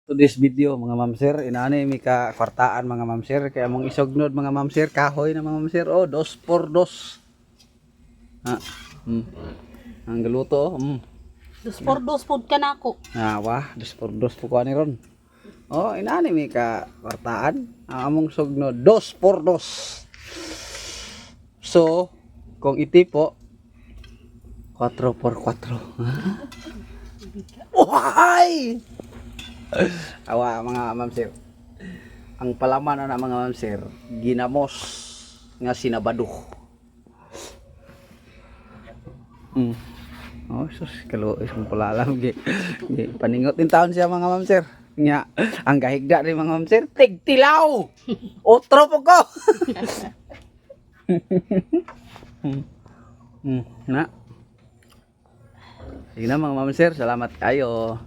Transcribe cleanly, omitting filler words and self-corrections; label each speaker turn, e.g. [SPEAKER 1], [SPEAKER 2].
[SPEAKER 1] To this video mga ma'am sir, inaani mi ka kwartaan mga ma'am sir, kaya mong isugnod mga ma'am sir, kahoy na mga ma'am sir. Oh, 2x2. Ha. Ang galuto.
[SPEAKER 2] Dos por dos pod ka na ako.
[SPEAKER 1] Wah, 2x2 po ko ani ron. Oh, inaani mi ka kwartaan. Ang among sugnod 2x2. So, kung itipo 4x4. Why? Awa mga ma'am sir. Ang palaman na mga ma'am sir, ginamos nga sinabado. Oh, sus, kaluoy kung palalam gi. Paningot din taon siya mga ma'am sir. Nya, ang gahigda ni mga ma'am sir, tigtilaw. Otro po ko. Na. Sige na mga ma'am sir, salamat kayo.